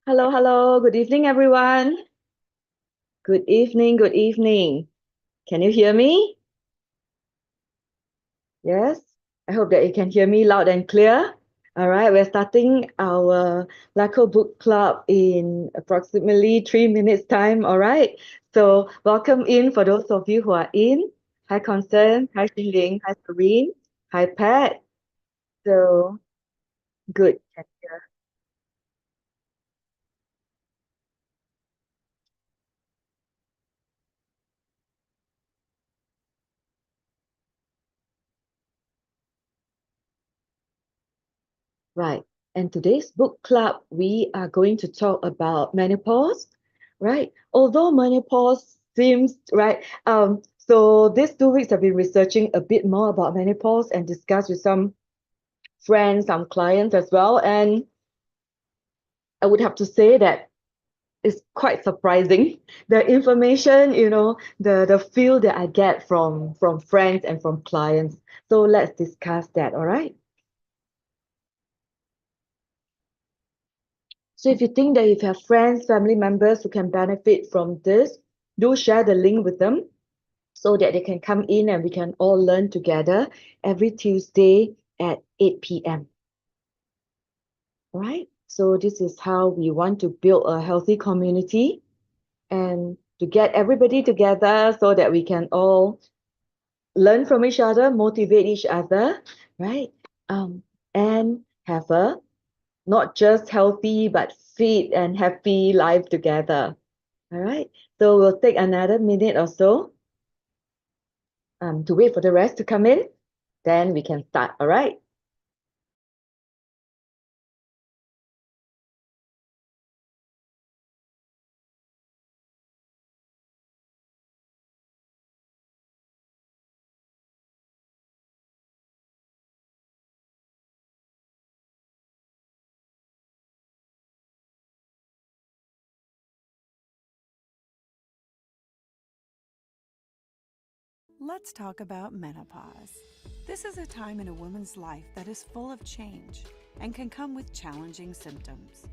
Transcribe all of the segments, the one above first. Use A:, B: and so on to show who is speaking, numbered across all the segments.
A: Hello, hello. Good evening, everyone. Good evening, good evening. Can you hear me? Yes? I hope that you can hear me loud and clear. All right, we're starting our LiCo book club in approximately 3 minutes time. All right. So welcome in for those of you who are in. Hi, Constance. Hi, Xinling. Hi, Serene. Hi, Pat. So good. Right. And today's book club, we are going to talk about menopause, right? Although menopause seems, right? So these 2 weeks I've been researching a bit more about menopause and discussed with some friends, some clients as well. And I would have to say that it's quite surprising. The information, the feel that I get from friends and from clients. So let's discuss that, all right? So if you think that if you have friends, family members who can benefit from this, do share the link with them so that they can come in and we can all learn together every Tuesday at 8 p.m. Right? So this is how we want to build a healthy community and to get everybody together so that we can all learn from each other, motivate each other, right? And have a not just healthy but fit and happy life together. All right. So we'll take another minute or so to wait for the rest to come in. Then we can start. All right.
B: Let's talk about menopause. This is a time in a woman's life that is full of change and can come with challenging symptoms.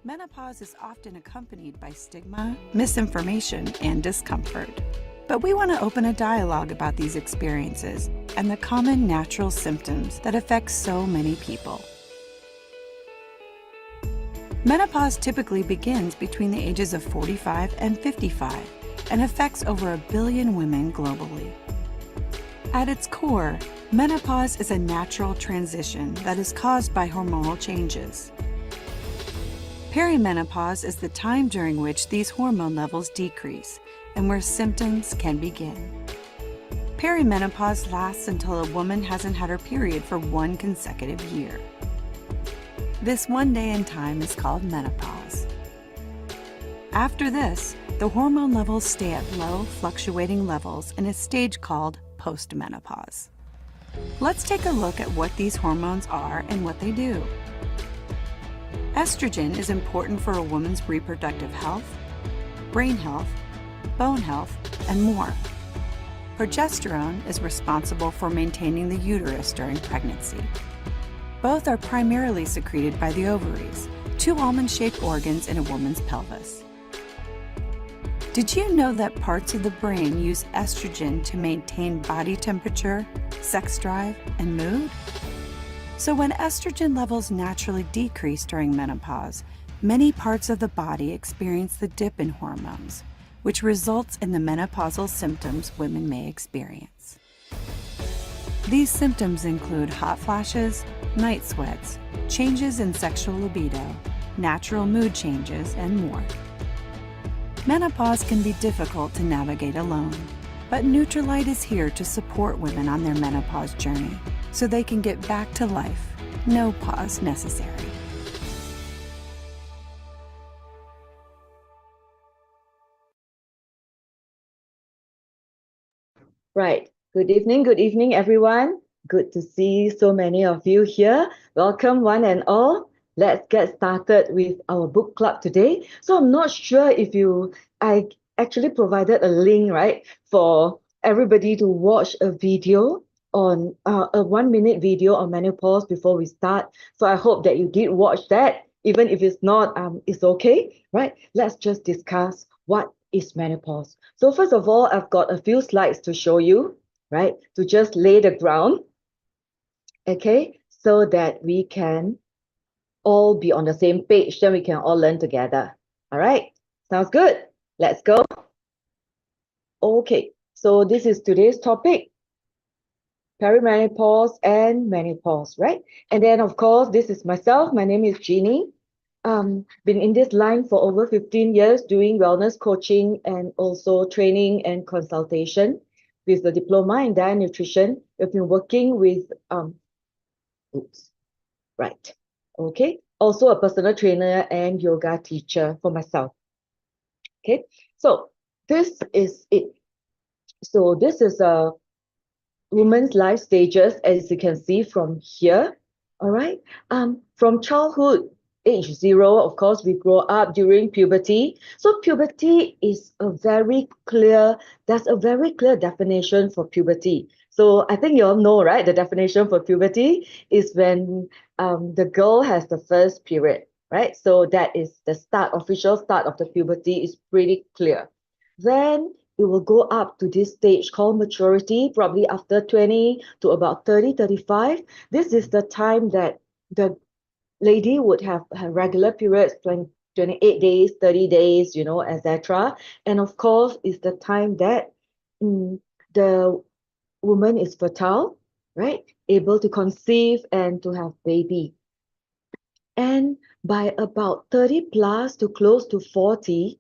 B: Menopause is often accompanied by stigma, misinformation, and discomfort. But we want to open a dialogue about these experiences and the common natural symptoms that affect so many people. Menopause typically begins between the ages of 45 and 55 and affects over 1 billion women globally. At its core, menopause is a natural transition that is caused by hormonal changes. Perimenopause is the time during which these hormone levels decrease and where symptoms can begin. Perimenopause lasts until a woman hasn't had her period for 1 consecutive year. This one day in time is called menopause. After this, the hormone levels stay at low, fluctuating levels in a stage called postmenopause. Let's take a look at what these hormones are and what they do. Estrogen is important for a woman's reproductive health, brain health, bone health, and more. Progesterone is responsible for maintaining the uterus during pregnancy. Both are primarily secreted by the ovaries, 2 almond-shaped organs in a woman's pelvis. Did you know that parts of the brain use estrogen to maintain body temperature, sex drive, and mood? So when estrogen levels naturally decrease during menopause, many parts of the body experience the dip in hormones, which results in the menopausal symptoms women may experience. These symptoms include hot flashes, night sweats, changes in sexual libido, natural mood changes, and more. Menopause can be difficult to navigate alone, but Nutrilite is here to support women on their menopause journey so they can get back to life. No pause necessary.
A: Right. Good evening, everyone. Good to see so many of you here. Welcome, one and all. Let's get started with our book club today. So I'm not sure if I actually provided a link, right, for everybody to watch a video on a 1 minute video on menopause before we start. So I hope that you did watch that. even if it's not, it's okay, right? Let's just discuss what is menopause. So first of all, I've got a few slides to show you, right? To just lay the ground, okay? So that we can all be on the same page, then we can all learn together. All right, sounds good. Let's go. Okay, so this is today's topic, perimenopause and menopause, right? And then, of course, this is myself. My name is Jeannie. Been in this line for over 15 years doing wellness coaching and also training and consultation with the diploma in diet nutrition. We've been working with, oops, right. Okay. Also a personal trainer and yoga teacher for myself. Okay. So this is it. So this is a woman's life stages, as you can see from here. All right. From childhood, age 0, of course, we grow up during puberty. So puberty is there's a very clear definition for puberty. So I think you all know, right? The definition for puberty is when the girl has the first period, right? So that is the official start of the puberty is pretty clear. Then it will go up to this stage called maturity, probably after 20 to about 30, 35. This is the time that the lady would have her regular periods, 28 days, 30 days, etc. And of course, it's the time that the woman is fertile, right? Able to conceive and to have baby. And by about 30 plus to close to 40,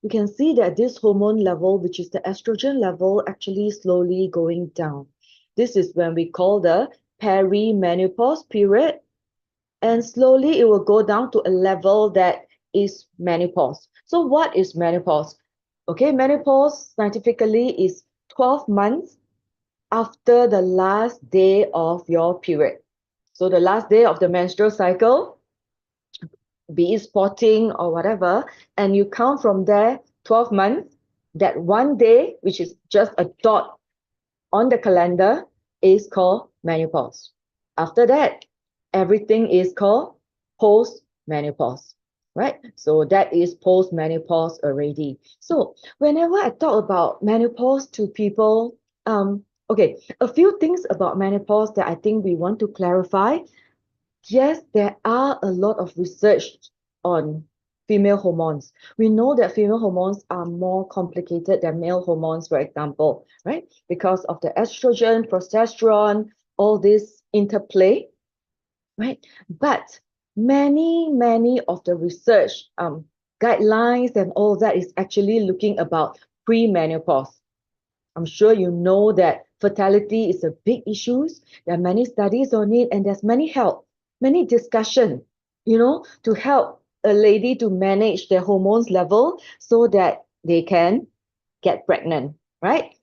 A: you can see that this hormone level, which is the estrogen level, actually slowly going down. This is when we call the perimenopause period, and slowly it will go down to a level that is menopause. So what is menopause? Okay, menopause scientifically is 12 months after the last day of your period. So the last day of the menstrual cycle, be it spotting or whatever, and you count from there 12 months, that one day, which is just a dot on the calendar, is called menopause. After that, everything is called post-menopause, right? So that is post-menopause already. So whenever I talk about menopause to people, okay, a few things about menopause that I think we want to clarify. Yes, there are a lot of research on female hormones. We know that female hormones are more complicated than male hormones, for example, right? Because of the estrogen, progesterone, all this interplay, right? But many of the research guidelines and all that is actually looking about premenopause. I'm sure you know that fertility is a big issue. There are many studies on it, and there's many discussion, to help a lady to manage their hormones level so that they can get pregnant, right?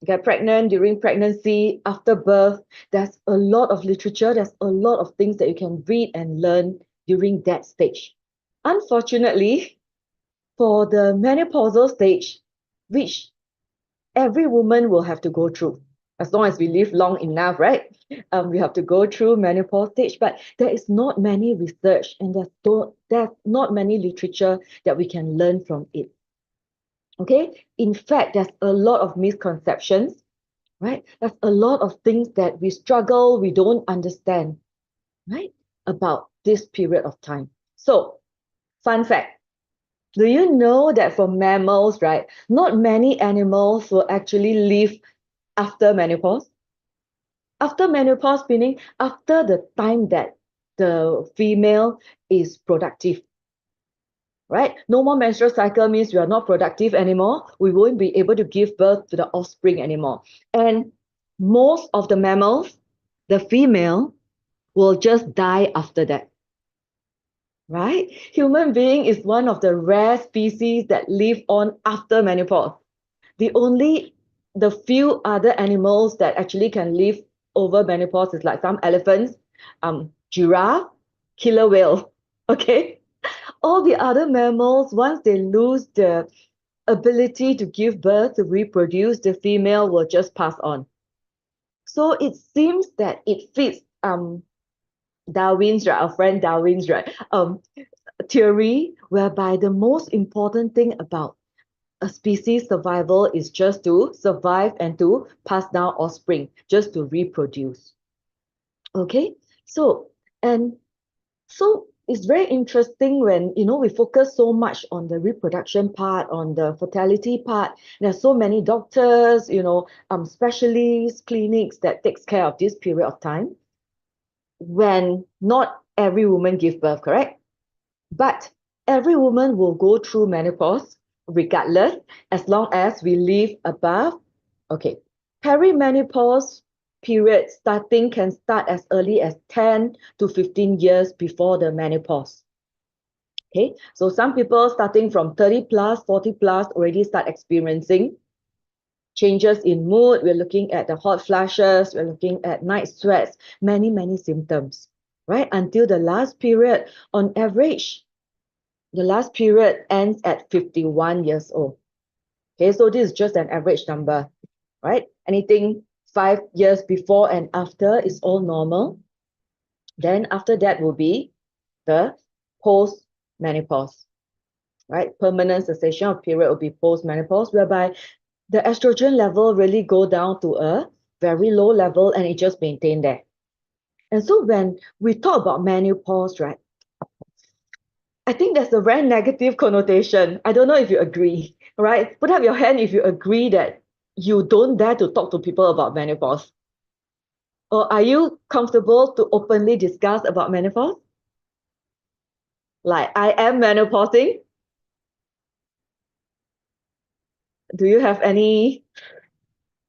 A: Get pregnant during pregnancy, after birth. There's a lot of literature, there's a lot of things that you can read and learn during that stage. Unfortunately, for the menopausal stage, which every woman will have to go through as long as we live long enough, right? We have to go through menopause stage, but there is not many research and there's not many literature that we can learn from it. Okay, in fact, there's a lot of misconceptions, right? There's a lot of things that we struggle, we don't understand, right, about this period of time. So, fun fact. Do you know that for mammals, right, not many animals will actually live after menopause? After menopause, meaning after the time that the female is productive, right? No more menstrual cycle means we are not productive anymore. We won't be able to give birth to the offspring anymore. And most of the mammals, the female will just die after that. Right? Human being is one of the rare species that live on after menopause. The few other animals that actually can live over menopause is like some elephants, giraffe, killer whale. Okay? All the other mammals, once they lose the ability to give birth, to reproduce, the female will just pass on. So it seems that it fits Darwin's, right, our friend Darwin's, right, theory whereby the most important thing about a species survival is just to survive and to pass down offspring, just to reproduce. Okay, so and so it's very interesting when we focus so much on the reproduction part, on the fertility part. There's so many doctors, specialists, clinics that takes care of this period of time when not every woman gives birth, correct? But every woman will go through menopause regardless, as long as we live above. Okay, perimenopause period starting can start as early as 10 to 15 years before the menopause. Okay, so some people starting from 30 plus, 40 plus already start experiencing changes in mood. We're looking at the hot flashes, we're looking at night sweats, many symptoms, right? Until the last period, on average, the last period ends at 51 years old. Okay, so this is just an average number, right? Anything 5 years before and after is all normal. Then after that will be the post-menopause, right? Permanent cessation of period will be post-menopause, whereby the estrogen level really go down to a very low level and it just maintain there. And so when we talk about menopause, right, I think there's a very negative connotation. I don't know if you agree, right? Put up your hand if you agree that you don't dare to talk to people about menopause. Or are you comfortable to openly discuss about menopause? Like, I am menopausing. Do you have any,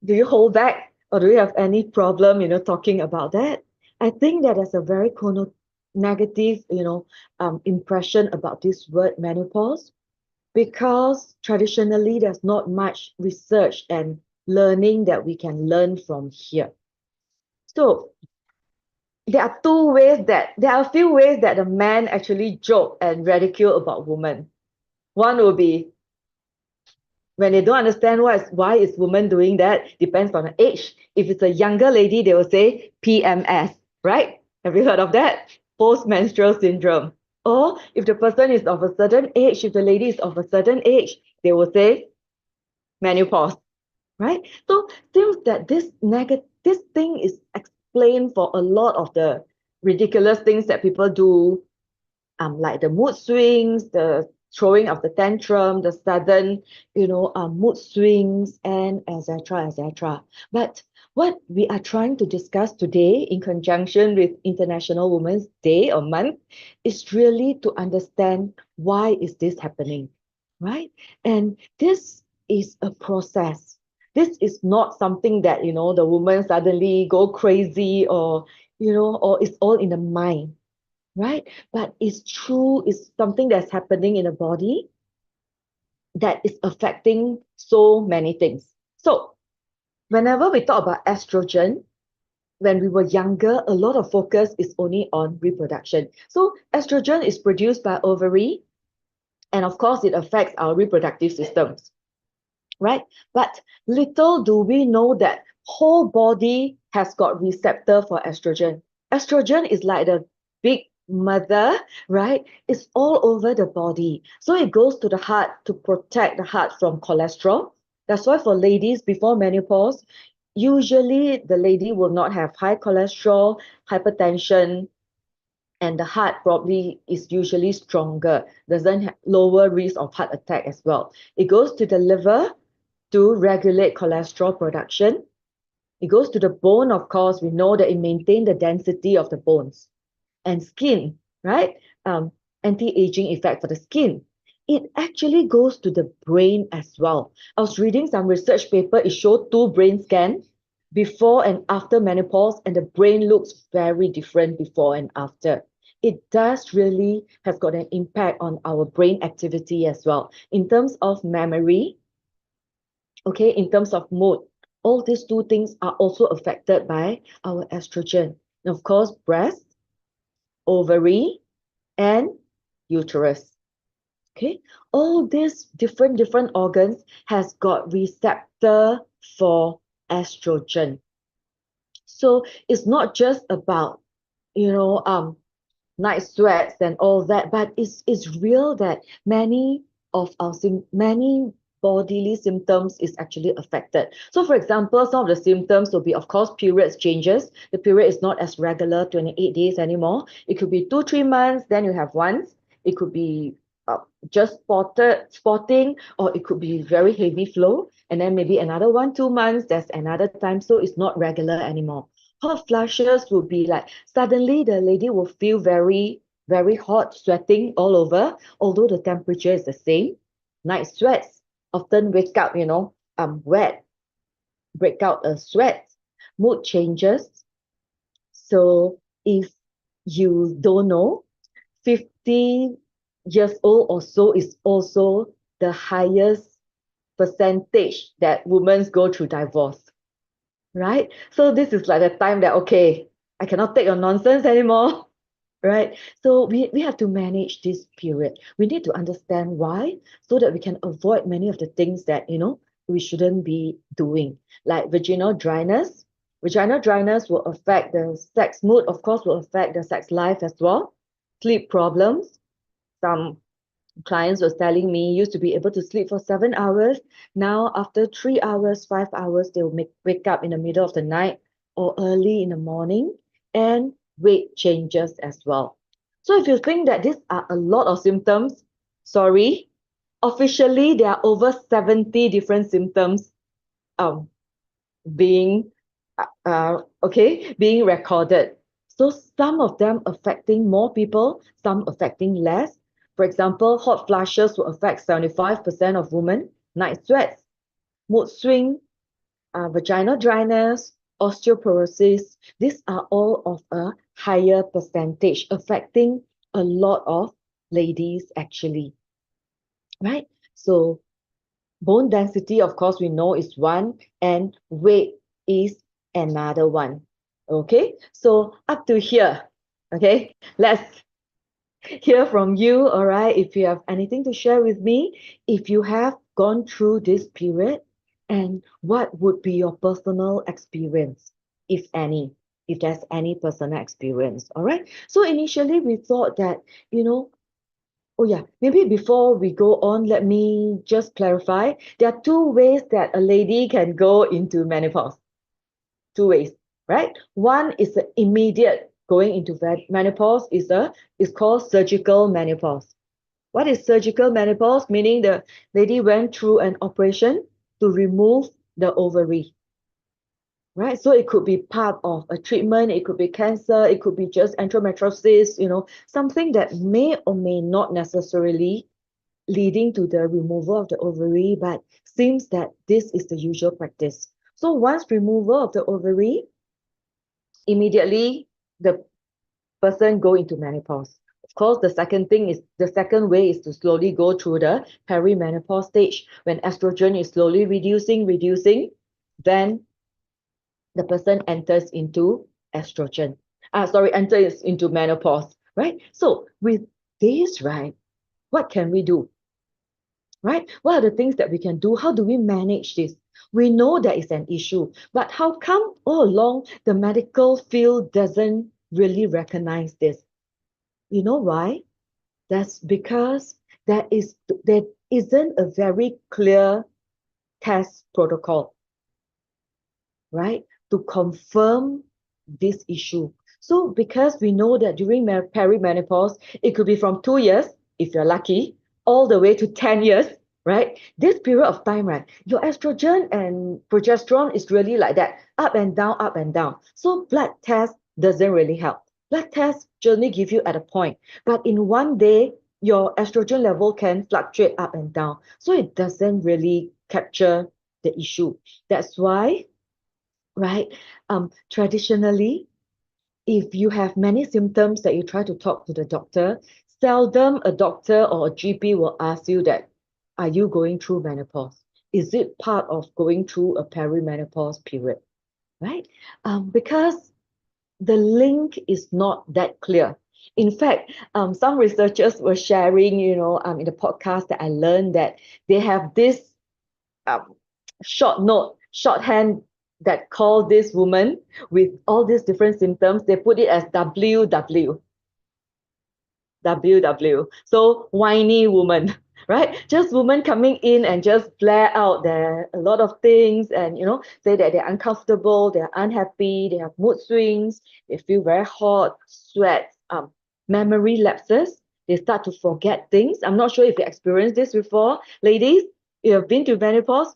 A: do you hold back or do you have any problem, talking about that? I think that there's a very negative, impression about this word menopause, because traditionally there's not much research and learning that we can learn from here. So there are a few ways that a man actually joke and ridicule about women. One will be when they don't understand why is woman doing that, depends on the age. If it's a younger lady, they will say PMS, right? Have you heard of that? Post-menstrual syndrome. Or if the person is of a certain age, if the lady is of a certain age, they will say menopause, right? So seems that this thing is explained for a lot of the ridiculous things that people do, like the mood swings, the throwing of the tantrum, the sudden, mood swings, and etc., etc. But what we are trying to discuss today, in conjunction with International Women's Day or month, is really to understand why is this happening, right? And this is a process. This is not something that the woman suddenly go crazy, or it's all in the mind, right? But it's true, it's something that's happening in the body that is affecting so many things. So whenever we talk about estrogen, when we were younger, a lot of focus is only on reproduction. So estrogen is produced by ovary, and of course it affects our reproductive systems, right? But little do we know that whole body has got receptor for estrogen. Estrogen is like the big mother, right? It's all over the body. So it goes to the heart to protect the heart from cholesterol. That's why for ladies before menopause, usually the lady will not have high cholesterol, hypertension, and the heart probably is usually stronger, doesn't have lower risk of heart attack as well. It goes to the liver to regulate cholesterol production. It goes to the bone, of course. We know that it maintains the density of the bones. And skin, right? Anti-aging effect for the skin. It actually goes to the brain as well. I was reading some research paper. It showed 2 brain scans before and after menopause, and the brain looks very different before and after. It does really have got an impact on our brain activity as well in terms of memory, okay, in terms of mood. All these 2 things are also affected by our estrogen. And of course, breast, ovary, and uterus. Okay, all these different organs has got receptor for estrogen. So it's not just about night sweats and all that, but it's real that many bodily symptoms is actually affected. So for example, some of the symptoms will be, of course, periods changes. The period is not as regular 28 days anymore. It could be 2 3 months, then you have once. It could be just spotting, or it could be very heavy flow, and then maybe another 1 2 months, there's another time, so it's not regular anymore. Hot flushes will be like suddenly the lady will feel very, very hot, sweating all over, although the temperature is the same. Night sweats, often wake up, wet, break out a sweat. Mood changes. So if you don't know, 50 years old or so is also the highest percentage that women go through divorce, right? So this is like the time that, okay, I cannot take your nonsense anymore, right? So we have to manage this period. We need to understand why, so that we can avoid many of the things that, we shouldn't be doing, like vaginal dryness. Vaginal dryness will affect the sex mood, of course, will affect the sex life as well. Sleep problems. Some clients was telling me used to be able to sleep for 7 hours. Now, after 3 hours, 5 hours, they'll wake up in the middle of the night or early in the morning, and weight changes as well. So, if you think that these are a lot of symptoms, sorry, officially there are over 70 different symptoms um, being being recorded. So some of them affecting more people, some affecting less. For example, hot flushes will affect 75% of women. Night sweats, mood swing, vaginal dryness, osteoporosis. These are all of a higher percentage, affecting a lot of ladies actually, right? So bone density, of course, we know is one, and weight is another one. Okay, so up to here. Okay, let's hear from you. All right, if you have anything to share with me, if you have gone through this period, and what would be your personal experience, if any, if there's any personal experience. All right, so initially we thought that, oh, yeah. Maybe before we go on, let me just clarify. There are two ways that a lady can go into menopause. Two ways, right? One is the immediate going into menopause is called surgical menopause. What is surgical menopause? Meaning the lady went through an operation to remove the ovary, right? So it could be part of a treatment, it could be cancer, it could be just endometriosis, something that may or may not necessarily leading to the removal of the ovary, but seems that this is the usual practice. So once removal of the ovary, immediately the person go into menopause. Of course, the second way is to slowly go through the perimenopause stage. When estrogen is slowly reducing, then the person enters into enters into menopause, right? So with this, right, what can we do? Right? What are the things that we can do? How do we manage this? We know that it's an issue, but how come all along the medical field doesn't really recognize this? You know why? That's because there isn't a very clear test protocol, right? To confirm this issue. So because we know that during perimenopause, it could be from 2 years, if you're lucky, all the way to 10 years, right? This period of time, right, your estrogen and progesterone is really like that, up and down, up and down. So blood test doesn't really help. Blood tests generally give you at a point, but in one day, your estrogen level can fluctuate up and down. So it doesn't really capture the issue. That's why, right, traditionally, if you have many symptoms that you try to talk to the doctor, seldom a doctor or a GP will ask you that, are you going through menopause? Is it part of going through a perimenopause period, right? Because the link is not that clear. In fact, some researchers were sharing, in the podcast that I learned that they have this um, shorthand that call this woman with all these different symptoms, they put it as WW. WW. So whiny woman, right? Just women coming in and just blare out their a lot of things and say that they're uncomfortable, they're unhappy, they have mood swings, they feel very hot, sweats, memory lapses. They start to forget things. I'm not sure if you experienced this before, ladies. You have been to menopause.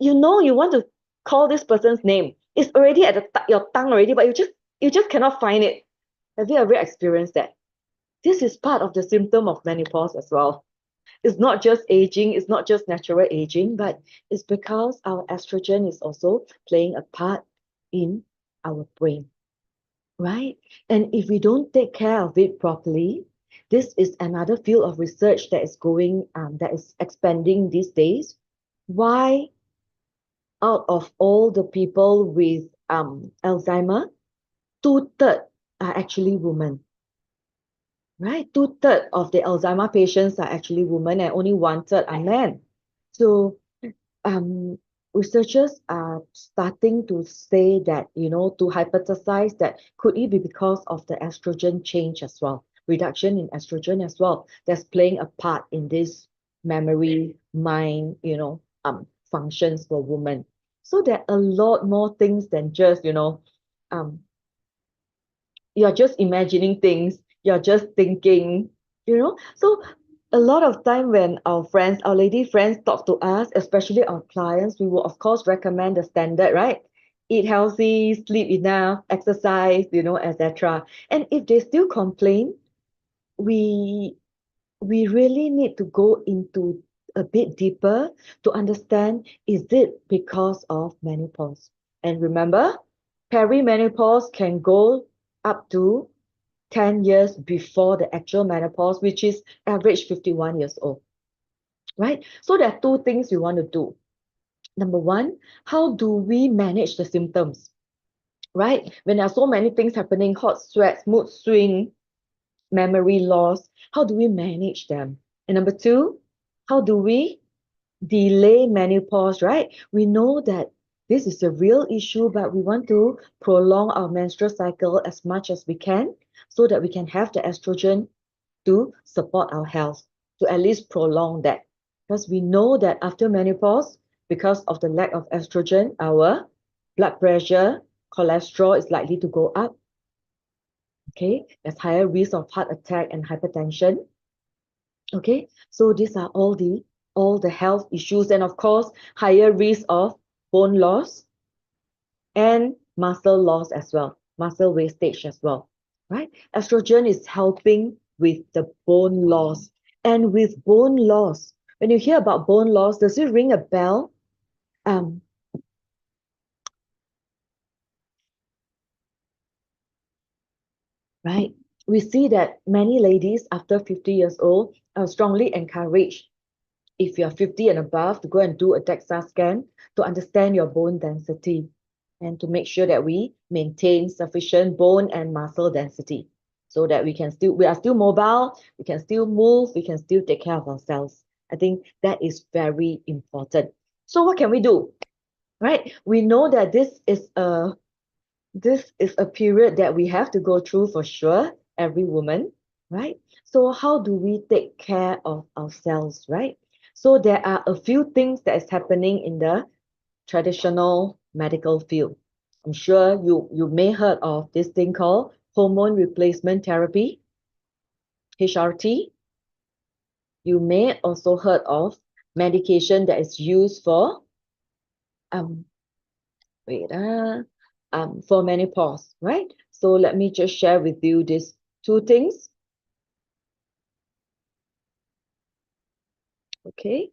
A: You want to call this person's name. It's already at your tongue already, but you just cannot find it. Have you ever experienced that? This is part of the symptom of menopause as well. It's not just aging, it's not just natural aging, but it's because our estrogen is also playing a part in our brain, right? And if we don't take care of it properly, this is another field of research that is expanding these days. Why, out of all the people with Alzheimer, 2/3 are actually women. Right? 2/3 of the Alzheimer patients are actually women and only 1/3 are men. So um, researchers are starting to say that, to hypothesize that could it be because of the estrogen change as well, reduction in estrogen as well, that's playing a part in this memory, mind, functions for women. So there are a lot more things than just, um, you're just imagining things, you're just thinking, So a lot of time when our lady friends talk to us, especially our clients, we will of course recommend the standard, right? Eat healthy, sleep enough, exercise, etc. And if they still complain, we we really need to go into a bit deeper to understand, is it because of menopause? And remember, perimenopause can go up to 10 years before the actual menopause, which is average 51 years old, right? So there are two things we want to do. Number one, how do we manage the symptoms, right? When there are so many things happening, hot sweats, mood swing, memory loss, how do we manage them? And number two, how do we delay menopause, right? We know that this is a real issue, but we want to prolong our menstrual cycle as much as we can so that we can have the estrogen to support our health, to at least prolong that. Because we know that after menopause, because of the lack of estrogen, our blood pressure, cholesterol is likely to go up. Okay, there's higher risk of heart attack and hypertension. Okay, so these are all the health issues, and of course, higher risk of bone loss and muscle loss as well, muscle wastage as well, right? Estrogen is helping with the bone loss. And with bone loss, when you hear about bone loss, does it ring a bell? Um, right? We see that many ladies after 50 years old are strongly encouraged, if you're 50 and above, to go and do a DEXA scan to understand your bone density and to make sure that we maintain sufficient bone and muscle density so that we are still mobile, we can still move, we can still take care of ourselves. I think that is very important. So what can we do? Right? We know that this is a period that we have to go through for sure, every woman, right? So how do we take care of ourselves, right? So there are a few things that is happening in the traditional medical field. I'm sure you may heard of this thing called hormone replacement therapy, HRT. You may also heard of medication that is used for um wait for menopause, right? So let me just share with you these two things. Okay.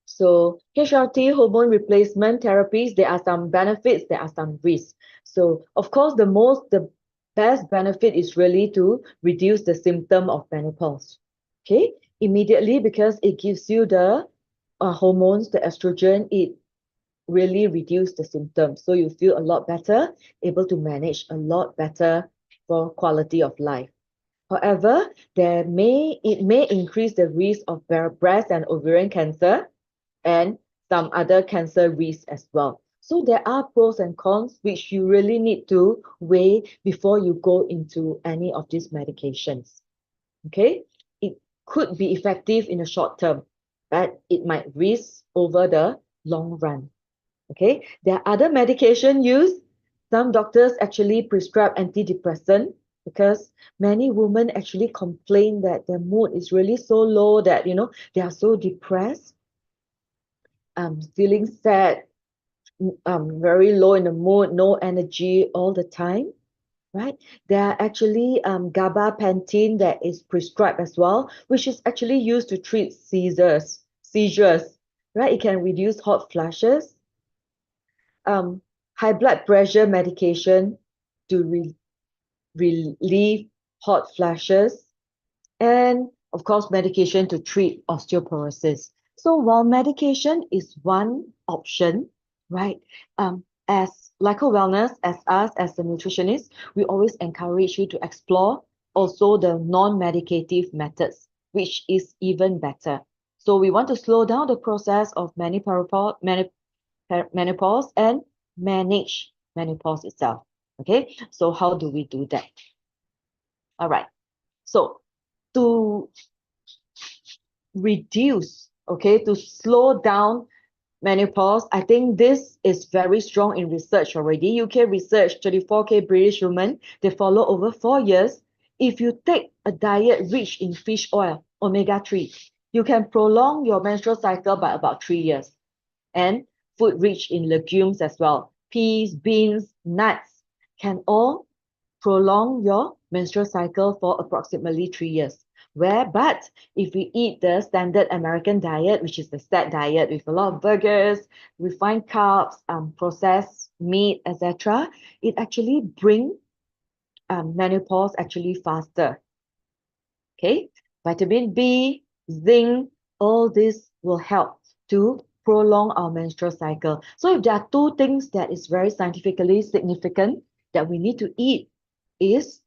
A: So HRT, hormone replacement therapies, there are some benefits, there are some risks. So of course, the best benefit is really to reduce the symptom of menopause. Okay, immediately, because it gives you the hormones, the estrogen, it really reduce the symptoms. So you feel a lot better, able to manage a lot better for quality of life. However, it may increase the risk of breast and ovarian cancer and some other cancer risks as well. So there are pros and cons which you really need to weigh before you go into any of these medications. Okay, it could be effective in the short term, but it might risk over the long run. Okay, there are other medication used. Some doctors actually prescribe antidepressant because many women actually complain that their mood is really so low that they are so depressed, feeling sad, very low in the mood, no energy all the time, right? There are actually gabapentin that is prescribed as well, which is actually used to treat seizures, right? It can reduce hot flashes. Um, high blood pressure medication to relieve hot flashes, and of course, medication to treat osteoporosis. So while medication is one option, right? As LiCo Wellness, as us, as the nutritionist, we always encourage you to explore also the non-medicative methods, which is even better. So we want to slow down the process of menopause and manage menopause itself. Okay, so how do we do that? All right. So to reduce, okay, to slow down menopause, I think this is very strong in research already. UK research, 34K British women, they follow over 4 years. If you take a diet rich in fish oil, omega-3, you can prolong your menstrual cycle by about 3 years. And food rich in legumes as well. Peas, beans, nuts can all prolong your menstrual cycle for approximately 3 years. But if we eat the standard American diet, which is the STAT diet with a lot of burgers, refined carbs, processed meat, etc., it actually brings menopause actually faster. Okay, vitamin B, zinc, all this will help to prolong our menstrual cycle. So if there are two things that is very scientifically significant that we need to eat is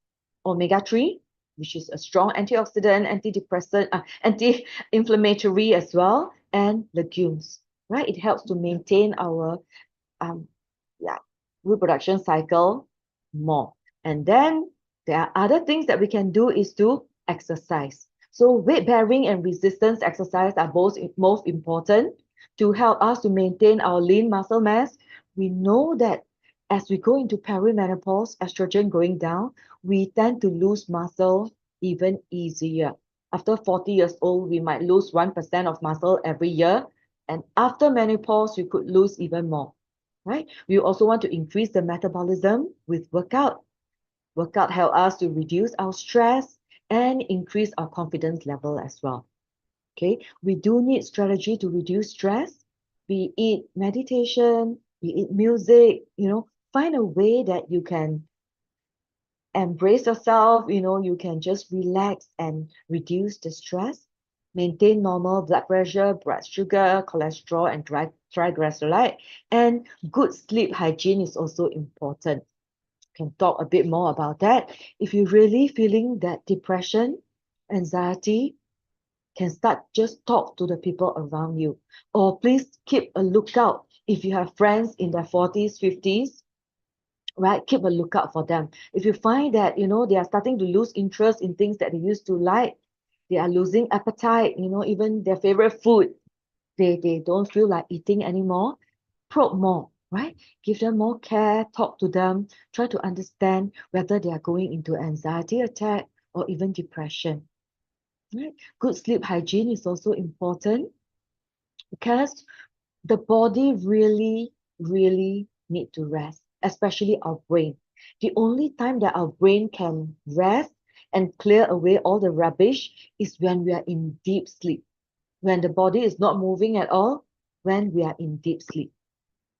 A: omega-3, which is a strong antioxidant, antidepressant, anti-inflammatory as well, and legumes, right? It helps to maintain our um, yeah, reproduction cycle more. And then there are other things that we can do is to exercise. So weight bearing and resistance exercise are both most important to help us to maintain our lean muscle mass. We know that as we go into perimenopause, estrogen going down, we tend to lose muscle even easier. After 40 years old, we might lose 1% of muscle every year. And after menopause, you could lose even more, right? We also want to increase the metabolism with workout. Workout help us to reduce our stress and increase our confidence level as well. Okay, we do need strategy to reduce stress. Be it meditation, be it music, find a way that you can embrace yourself, you can just relax and reduce the stress, maintain normal blood pressure, blood sugar, cholesterol, and triglyceride. And good sleep hygiene is also important. Can talk a bit more about that. If you're really feeling that depression, anxiety, can start just talk to the people around you. Or please keep a lookout if you have friends in their 40s, 50s, right? Keep a lookout for them. If you find that, they are starting to lose interest in things that they used to like, they are losing appetite, even their favorite food, they don't feel like eating anymore, probe more, right? Give them more care, talk to them, try to understand whether they are going into anxiety attack or even depression. Right? Good sleep hygiene is also important because the body really, really need to rest, especially our brain. The only time that our brain can rest and clear away all the rubbish is when we are in deep sleep, when the body is not moving at all, when we are in deep sleep,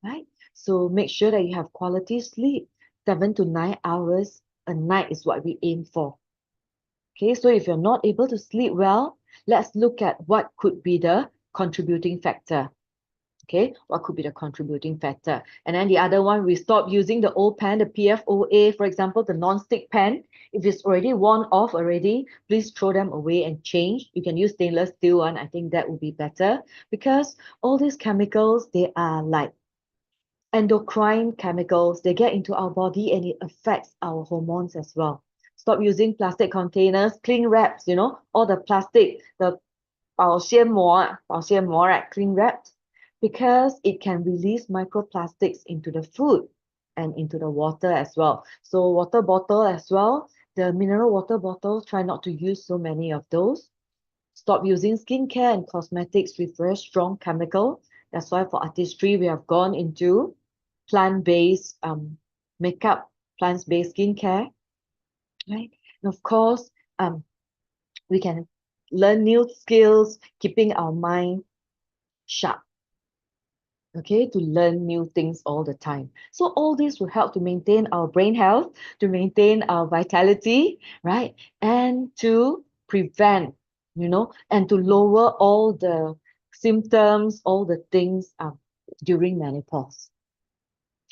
A: right? So make sure that you have quality sleep. 7 to 9 hours a night is what we aim for. Okay, so if you're not able to sleep well, let's look at what could be the contributing factor. Okay, what could be the contributing factor? And then the other one, we stop using the old pan, the PFOA, for example, the non-stick pan. If it's already worn off already, please throw them away and change. You can use stainless steel one. I think that would be better, because all these chemicals, they are like endocrine chemicals. They get into our body and it affects our hormones as well. Stop using plastic containers, cling wraps, all the plastic, the 保鲜膜, right, cling wraps, because it can release microplastics into the food and into the water as well. So water bottle as well, the mineral water bottles, try not to use so many of those. Stop using skincare and cosmetics with very strong chemical. That's why for artistry, we have gone into plant-based makeup, plant-based skincare, right? And of course, we can learn new skills, keeping our mind sharp, okay, to learn new things all the time. So all this will help to maintain our brain health, to maintain our vitality, right? And to prevent, and to lower all the symptoms, all the things during menopause.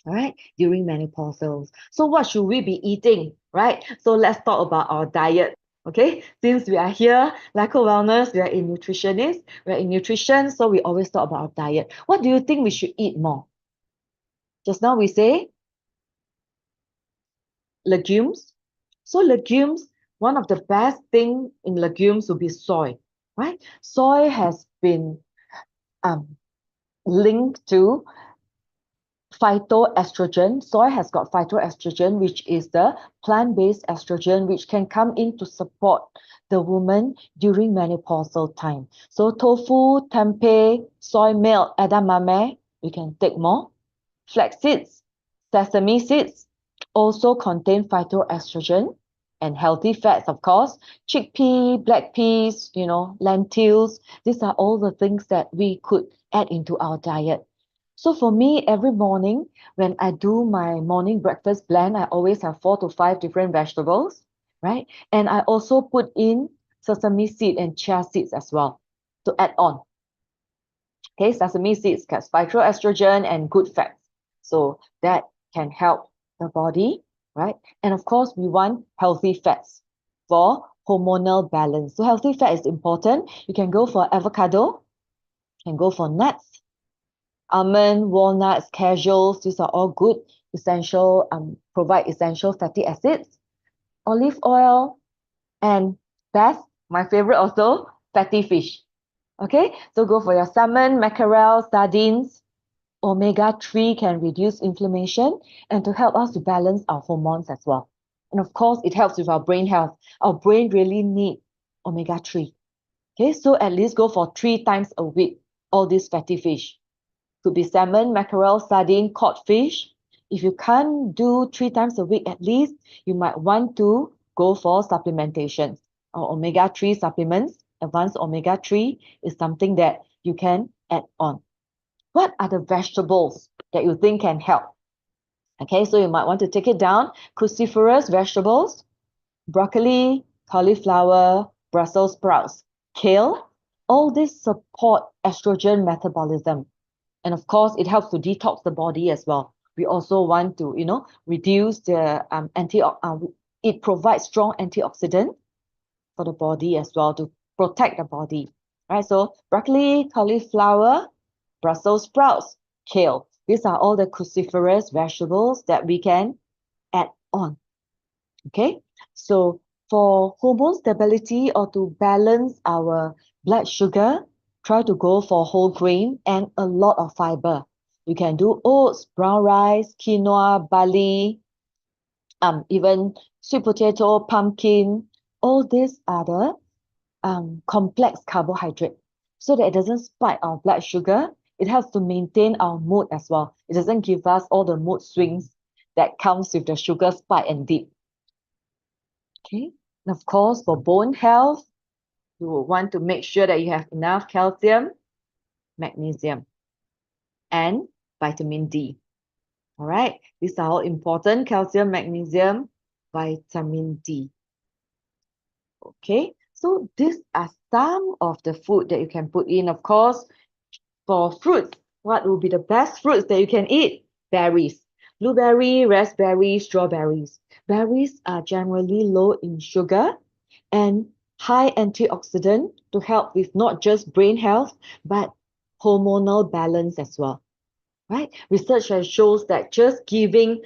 A: All right, during menopausal. So what should we be eating, right? So let's talk about our diet. Okay, since we are here, LiCo Wellness, we are in nutritionists, we are in nutrition, so we always talk about our diet. What do you think we should eat more? Just now we say legumes. So legumes, one of the best thing in legumes would be soy, right? Soy has been linked to phytoestrogen. Soy has got phytoestrogen, which is the plant-based estrogen, which can come in to support the woman during menopausal time. So tofu, tempeh, soy milk, edamame, we can take more. Flax seeds, sesame seeds also contain phytoestrogen and healthy fats, of course. Chickpea, black peas, lentils. These are all the things that we could add into our diet. So for me, every morning when I do my morning breakfast blend, I always have 4 to 5 different vegetables, right? And I also put in sesame seed and chia seeds as well to add on. Okay, sesame seeds has phytoestrogen and good fats. So that can help the body, right? And of course, we want healthy fats for hormonal balance. So healthy fat is important. You can go for avocado, you can go for nuts, almond, walnuts, cashews. These are all good, essential, provide essential fatty acids. Olive oil, and best, my favorite also, fatty fish. Okay, so go for your salmon, mackerel, sardines. Omega-3 can reduce inflammation and to help us to balance our hormones as well. And of course, it helps with our brain health. Our brain really need omega-3. Okay, so at least go for 3 times a week, all these fatty fish. Could be salmon, mackerel, sardine, cod fish. If you can't do 3 times a week at least, you might want to go for supplementation or omega-3 supplements. Advanced omega-3 is something that you can add on. What are the vegetables that you think can help? Okay, so you might want to take it down. Cruciferous vegetables, broccoli, cauliflower, Brussels sprouts, kale. All these support estrogen metabolism. And of course, it helps to detox the body as well. We also want to, reduce the it provides strong antioxidant for the body as well to protect the body. Right? So broccoli, cauliflower, Brussels sprouts, kale. These are all the cruciferous vegetables that we can add on. Okay, so for hormone stability or to balance our blood sugar, try to go for whole grain and a lot of fiber. You can do oats, brown rice, quinoa, barley, even sweet potato, pumpkin. All these are the complex carbohydrate, so that it doesn't spike our blood sugar. It helps to maintain our mood as well. It doesn't give us all the mood swings that comes with the sugar spike and dip. Okay, and of course, for bone health, you will want to make sure that you have enough calcium, magnesium, and vitamin D. All right, these are all important: calcium, magnesium, vitamin D. Okay, so these are some of the food that you can put in. Of course, for fruits, What will be the best fruits that you can eat? Berries. Blueberry, raspberry, strawberries. Berries are generally low in sugar and high antioxidant to help with not just brain health, but hormonal balance as well, right? Research has shows that just giving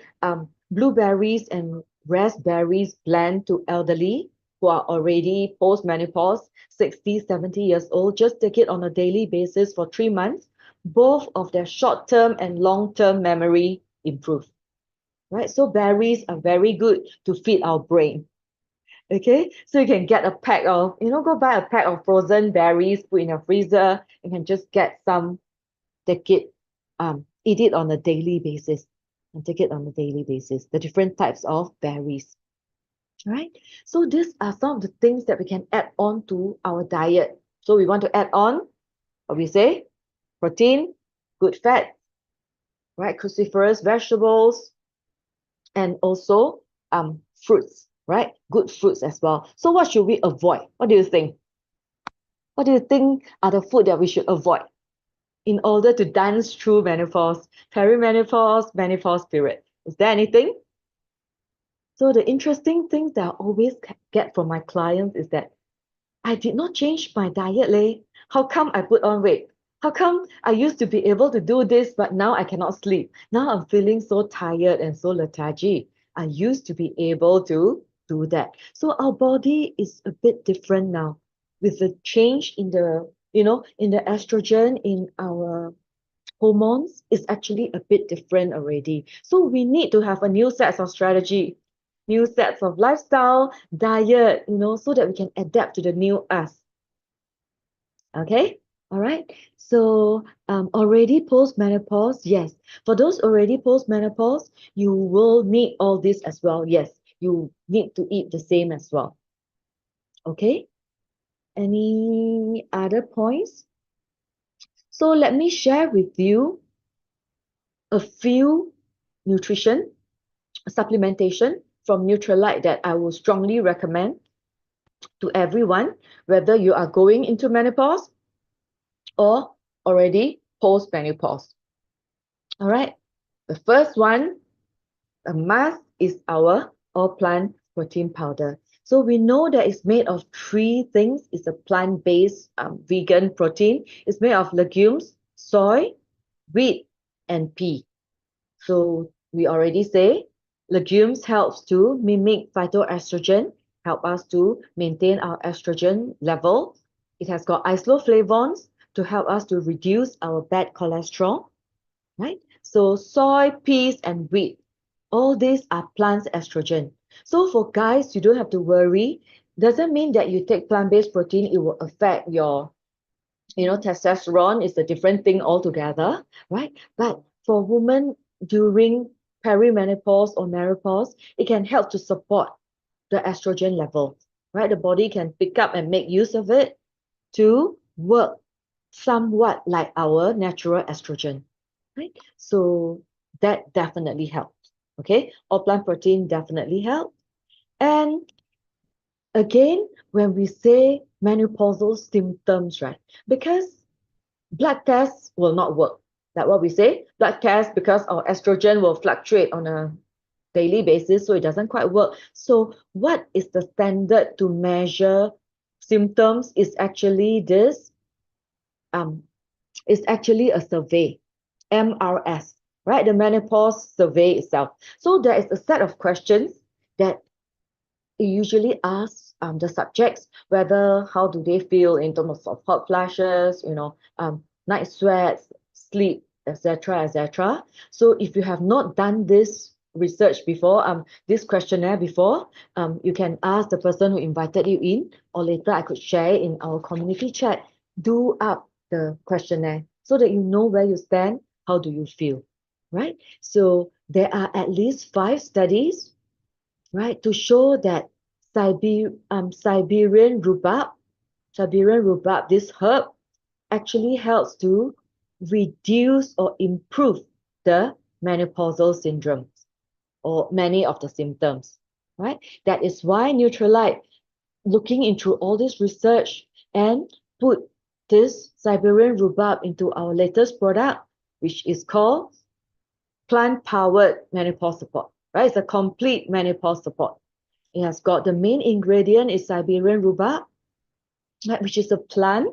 A: blueberries and raspberries blend to elderly who are already post-menopause, 60, 70 years old, just take it on a daily basis for 3 months, both of their short-term and long-term memory improve, right? So berries are very good to feed our brain. Okay, so you can get a pack of, go buy a pack of frozen berries, put in your freezer. You can just get some, take it, eat it on a daily basis, and take it on a daily basis. The different types of berries, right? So these are some of the things that we can add on to our diet. So we want to add on, what we say, protein, good fat, right? Cruciferous vegetables, and also fruits, right? Good fruits as well. So what should we avoid? What do you think? What do you think are the food that we should avoid in order to dance through menopause, perimenopause, menopause period? Is there anything? So the interesting thing that I always get from my clients is that I did not change my diet, leh. How come I put on weight? How come I used to be able to do this, but now I cannot sleep? Now I'm feeling so tired and so lethargic. I used to be able to do that. So our body is a bit different now with the change in the estrogen in our hormones is actually a bit different already. So we need to have a new set of strategy, new sets of lifestyle, diet, so that we can adapt to the new us. Okay? All right. So already post-menopause, yes. For those already post-menopause, you will need all this as well. Yes, you need to eat the same as well. Okay? Any other points? So let me share with you a few nutrition supplementation from Nutrilite that I will strongly recommend to everyone, whether you are going into menopause or already post-menopause. All right. The first one, a must, is our all-plant protein powder. So we know that it's made of three things. It's a plant-based vegan protein. It's made of legumes, soy, wheat, and pea. So we already say legumes helps to mimic phytoestrogen, help us to maintain our estrogen level. It has got isoflavones to help us to reduce our bad cholesterol, right? So soy, peas, and wheat, all these are plants estrogen. So for guys, you don't have to worry. Doesn't mean that you take plant-based protein, it will affect your testosterone is a different thing altogether, right? But for women during perimenopause or menopause, it can help to support the estrogen level, right? The body can pick up and make use of it to work somewhat like our natural estrogen, right? So that definitely helps, okay? Or plant protein definitely helps. And again, when we say menopausal symptoms, right? Because blood tests will not work. Like what we say, blood tests, because our estrogen will fluctuate on a daily basis, so it doesn't quite work. So what is the standard to measure symptoms is actually this, is actually a survey, MRS, right? The menopause survey itself. So there is a set of questions that it usually asks the subjects whether how do they feel in terms of hot flashes, night sweats, sleep, etc., etc. So if you have not done this research before, this questionnaire before, you can ask the person who invited you in, or later I could share it in our community chat. Do up the questionnaire so that you know where you stand, how do you feel, right? So there are at least 5 studies, right, to show that Siberian rhubarb, this herb, actually helps to reduce or improve the menopausal syndromes or many of the symptoms, right? That is why Nutrilite, looking into all this research and put this Siberian rhubarb into our latest product, which is called plant-powered menopause support, right? It's a complete menopause support. It has got the main ingredient is Siberian rhubarb, right, which is a plant,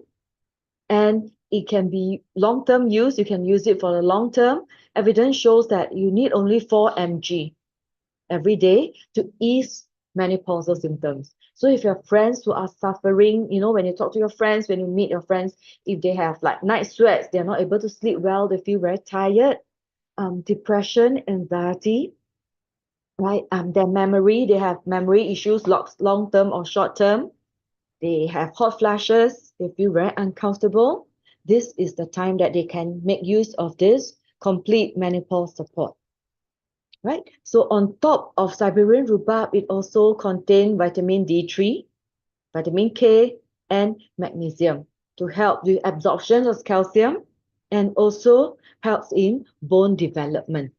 A: and it can be long-term use. You can use it for the long term. Evidence shows that you need only 4 mg every day to ease menopausal symptoms. So if you have friends who are suffering, when you talk to your friends, when you meet your friends, if they have like night sweats, they're not able to sleep well, they feel very tired, depression, anxiety, right? They have memory issues, long term or short term. They have hot flashes, they feel very uncomfortable. This is the time that they can make use of this complete menopause support. Right? So on top of Siberian rhubarb, it also contains vitamin D3, vitamin K, and magnesium to help the absorption of calcium and also helps in bone development.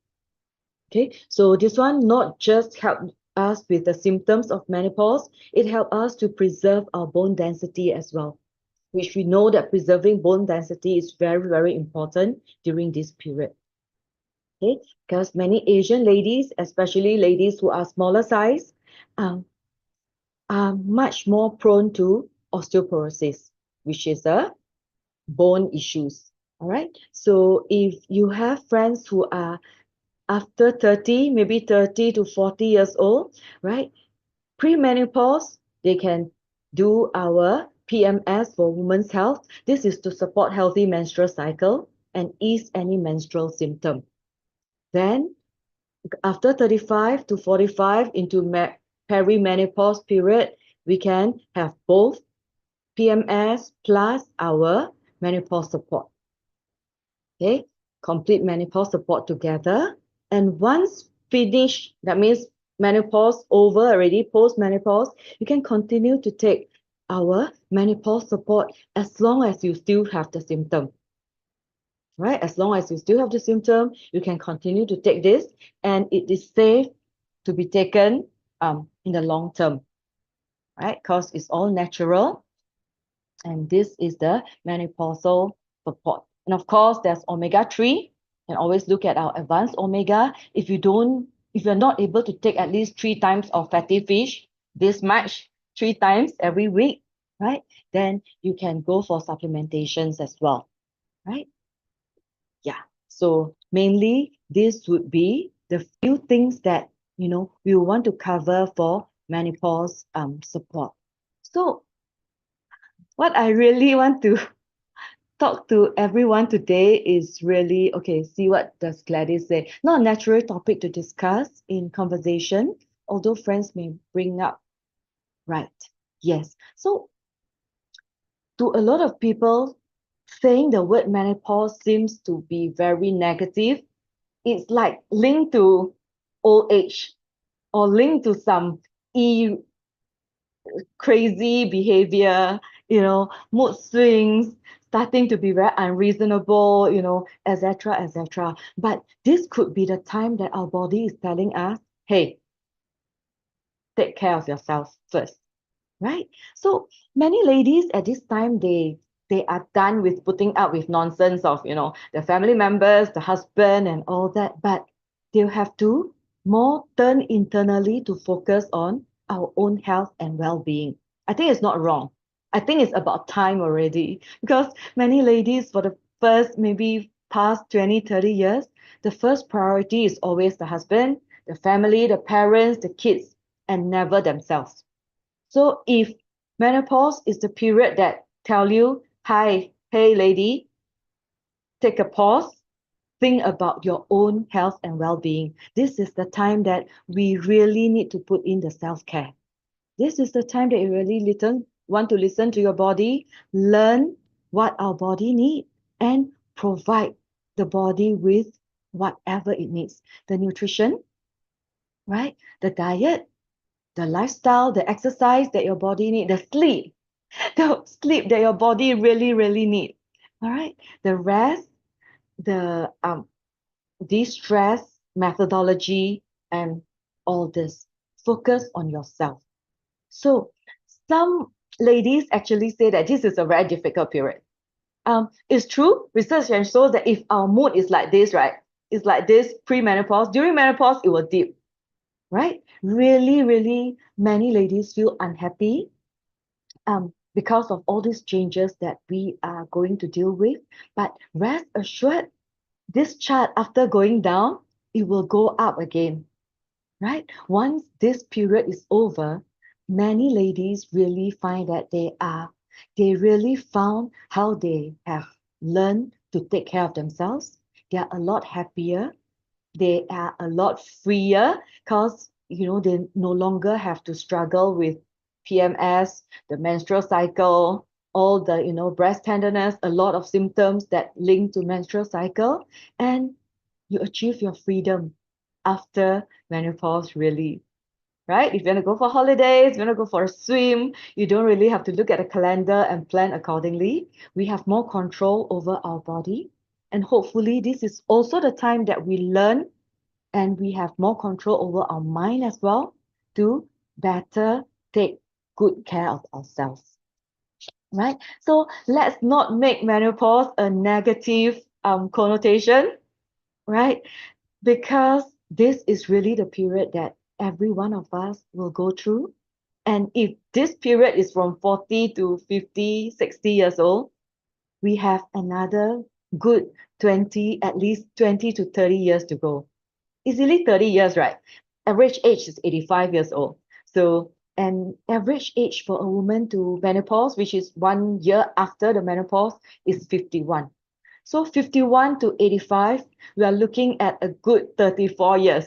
A: Okay, so this one not just help us with the symptoms of menopause, it helps us to preserve our bone density as well, which we know that preserving bone density is very, very important during this period. Okay, because many Asian ladies, especially ladies who are smaller size, are much more prone to osteoporosis, which is a bone issues. All right. So if you have friends who are after 30, maybe 30 to 40 years old, right? Pre-menopause, they can do our PMS for women's health. This is to support healthy menstrual cycle and ease any menstrual symptom. Then after 35 to 45 into perimenopause period, we can have both PMS plus our menopause support. Okay, complete menopause support together. And once finished, that means menopause over already, post-menopause, you can continue to take our menopause support as long as you still have the symptom. Right? As long as you still have the symptom, you can continue to take this, and it is safe to be taken in the long term, right? Because it's all natural, and this is the menopausal support. And of course, there's omega-3. And always look at our advanced omega. If you're not able to take at least 3 times of fatty fish, this much, 3 times every week, right? Then you can go for supplementations as well, right? Yeah. So mainly this would be the few things that we want to cover for menopause support. So what I really want to talk to everyone today is really, okay, see what does Gladys say. Not a natural topic to discuss in conversation, although friends may bring up, right? Yes. So to a lot of people, saying the word menopause seems to be very negative. It's like linked to old age or linked to some crazy behavior, mood swings, starting to be very unreasonable, etc., etc. But this could be the time that our body is telling us, hey, take care of yourself first, right? So many ladies at this time, they are done with putting up with nonsense of, the family members, the husband, and all that, but they'll have to more turn internally to focus on our own health and well-being. I think it's not wrong. I think it's about time already, because many ladies for the first maybe past 20, 30 years, the first priority is always the husband, the family, the parents, the kids, and never themselves. So if menopause is the period that tell you, hi, hey lady, take a pause, think about your own health and well-being. This is the time that we really need to put in the self-care. This is the time that you really want to listen to your body, learn what our body needs, and provide the body with whatever it needs. The nutrition, right? The diet, the lifestyle, the exercise that your body needs, the sleep that your body really, really needs. All right. The rest, the de-stress methodology, and all this. Focus on yourself. So some ladies actually say that this is a very difficult period. It's true. Research can show that if our mood is like this, right? It's like this pre-menopause. During menopause, it will dip, right? Really, really, many ladies feel unhappy because of all these changes that we are going to deal with. But rest assured, this chart, after going down, it will go up again, right? Once this period is over, many ladies really find that they really found how they have learned to take care of themselves. They are a lot happier. They are a lot freer because, they no longer have to struggle with PMS, the menstrual cycle, all the, breast tenderness, a lot of symptoms that link to menstrual cycle, and you achieve your freedom after menopause, really, right? If you want to go for holidays, you want to go for a swim, you don't really have to look at a calendar and plan accordingly. We have more control over our body. And hopefully, this is also the time that we learn and we have more control over our mind as well to better take good care of ourselves, right? So let's not make menopause a negative connotation, right? Because this is really the period that every one of us will go through. And if this period is from 40 to 50, 60 years old, we have another good 20, at least 20 to 30 years to go. Easily 30 years, right? Average age is 85 years old. So, and average age for a woman to menopause, which is 1 year after the menopause, is 51. So 51 to 85, we are looking at a good 34 years,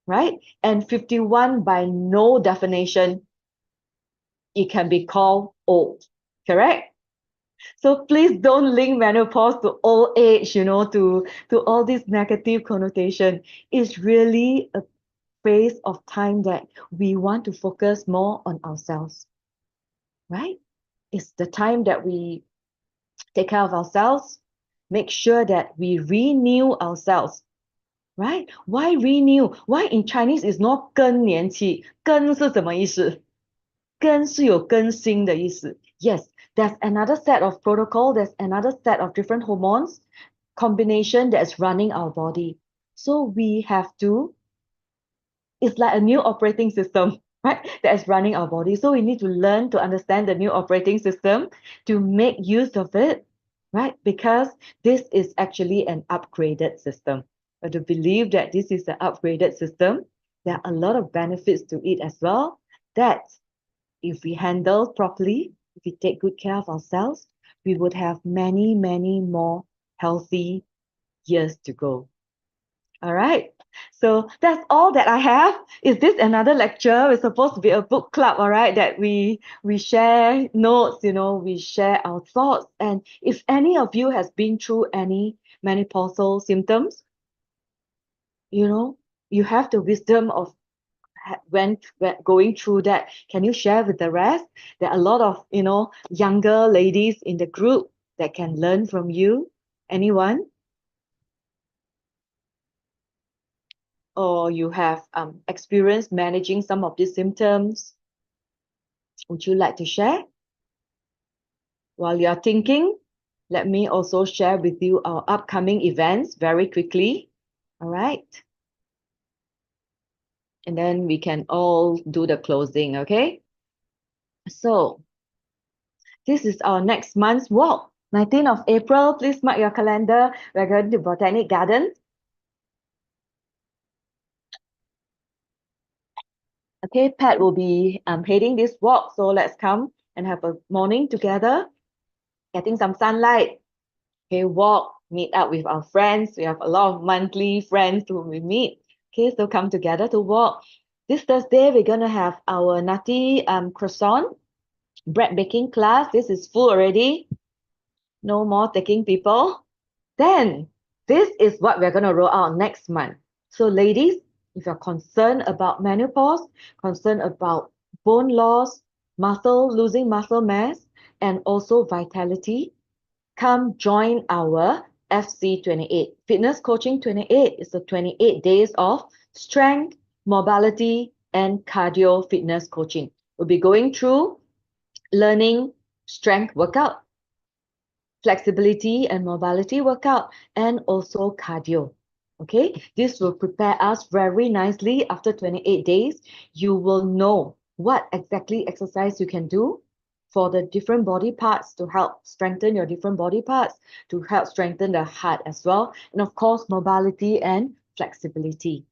A: right? And 51, by no definition, it can be called old, correct? So please don't link menopause to old age, to all this negative connotation. It's really a phase of time that we want to focus more on ourselves, right? It's the time that we take care of ourselves, make sure that we renew ourselves, right? Why renew? Why in Chinese is not 更年期？更是什么意思？更是有更新的意思。Yes, there's another set of protocol, there's another set of different hormones combination that's running our body. So we have to, it's like a new operating system, right? That is running our body. So we need to learn to understand the new operating system to make use of it, right? Because this is actually an upgraded system. But to believe that this is an upgraded system, there are a lot of benefits to it as well. That if we handle properly, if we take good care of ourselves, we would have many, many more healthy years to go. All right. So that's all that I have. Is this another lecture? It's supposed to be a book club, all right, that we share notes, we share our thoughts. And if any of you has been through any menopausal symptoms, you have the wisdom of when going through that. Can you share with the rest? There are a lot of, younger ladies in the group that can learn from you. Anyone? Or you have experience managing some of these symptoms? Would you like to share? While you're thinking, let me also share with you our upcoming events very quickly. All right. And then we can all do the closing, okay? So this is our next month's walk. 19th of April, please mark your calendar. We're going to Botanic Garden. Okay, Pat will be heading this walk, so let's come and have a morning together, getting some sunlight. Okay, walk, meet up with our friends. We have a lot of monthly friends who we meet. Okay, so come together to walk. This Thursday, we're going to have our nutty croissant bread baking class. This is full already. No more taking people. Then, this is what we're going to roll out next month. So ladies, if you're concerned about menopause, concerned about bone loss, losing muscle mass, and also vitality, come join our FC28. Fitness Coaching 28 is the 28 days of strength, mobility, and cardio fitness coaching. We'll be going through learning strength workout, flexibility and mobility workout, and also cardio. Okay, this will prepare us very nicely. After 28 days, you will know what exactly exercise you can do for the different body parts to help strengthen your different body parts, to help strengthen the heart as well, and of course, mobility and flexibility.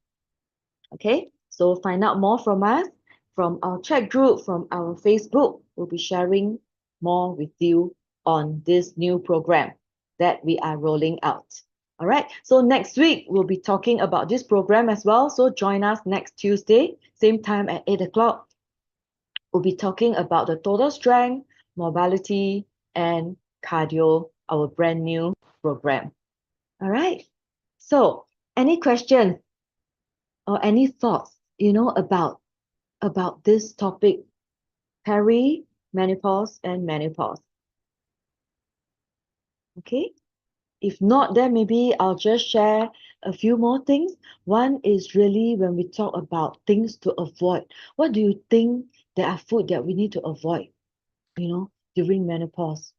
A: Okay, so find out more from us, from our chat group, from our Facebook. We'll be sharing more with you on this new program that we are rolling out. All right, so next week we'll be talking about this program as well. So join us next Tuesday, same time at 8 o'clock. We'll be talking about the total strength, mobility, and cardio, our brand new program. All right, so any questions or any thoughts, about this topic, menopause and menopause? Okay, if not, then maybe I'll just share a few more things. One is really when we talk about things to avoid. What do you think there are food that we need to avoid, during menopause?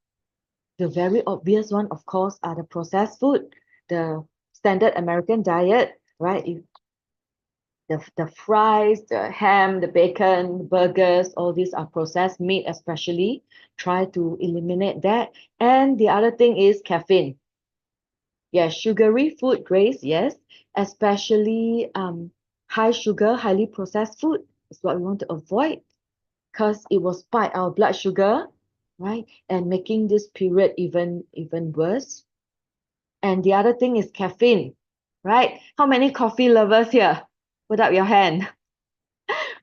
A: The very obvious one, of course, are the processed food, the standard American diet, right? The fries, the ham, the bacon, burgers, all these are processed meat, especially. Try to eliminate that. And the other thing is caffeine. Yes, sugary food, Grace, yes, especially high sugar, highly processed food is what we want to avoid because it will spike our blood sugar, right? And making this period even worse. And the other thing is caffeine, right? How many coffee lovers here? Put up your hand.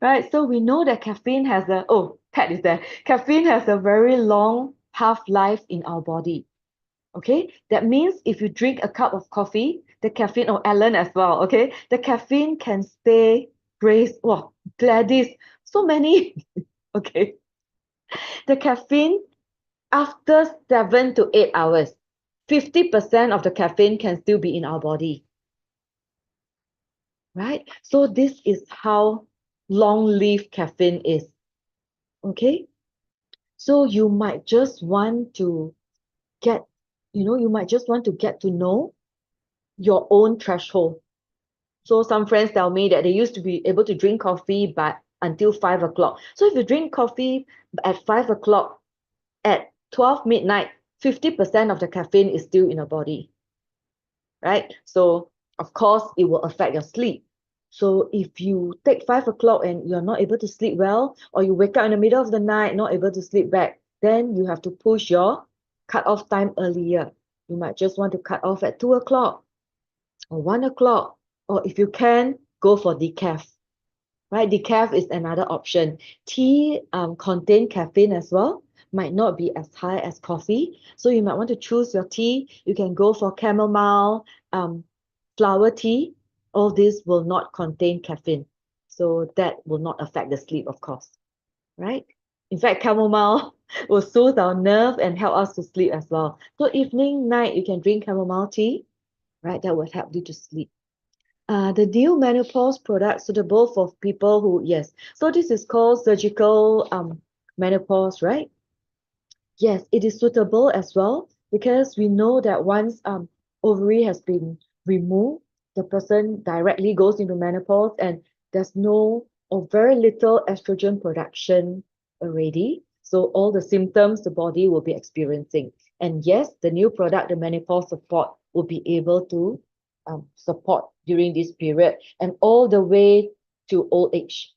A: Right, so we know that Pat is there. Caffeine has a very long half-life in our body. Okay, that means if you drink a cup of coffee, the caffeine, or Ellen as well, okay, the caffeine can stay, Grace, wow, Gladys, so many, okay, the caffeine after 7 to 8 hours, 50% of the caffeine can still be in our body, right? So this is how long-lived caffeine is, okay? So you might just want to get, to know your own threshold. So some friends tell me that they used to be able to drink coffee but until 5 o'clock. So if you drink coffee at 5 o'clock, at 12 midnight, 50% of the caffeine is still in your body, right? So of course it will affect your sleep. So if you take 5 o'clock and you're not able to sleep well, or you wake up in the middle of the night, not able to sleep back, then you have to push your cut-off time earlier. You might just want to cut off at 2 o'clock or 1 o'clock, or if you can, go for decaf, right? Decaf is another option. Tea contain caffeine as well, might not be as high as coffee. So you might want to choose your tea. You can go for chamomile, flower tea. All this will not contain caffeine. So that will not affect the sleep, of course, right? In fact, chamomile will soothe our nerve and help us to sleep as well. So evening, night, you can drink chamomile tea, right? That will help you to sleep. The new menopause product suitable for people who, yes. So this is called surgical menopause, right? Yes, it is suitable as well because we know that once ovary has been removed, the person directly goes into menopause and there's no or very little estrogen production already. So all the symptoms the body will be experiencing. And yes, the new product, the menopause support, will be able to support during this period and all the way to old age.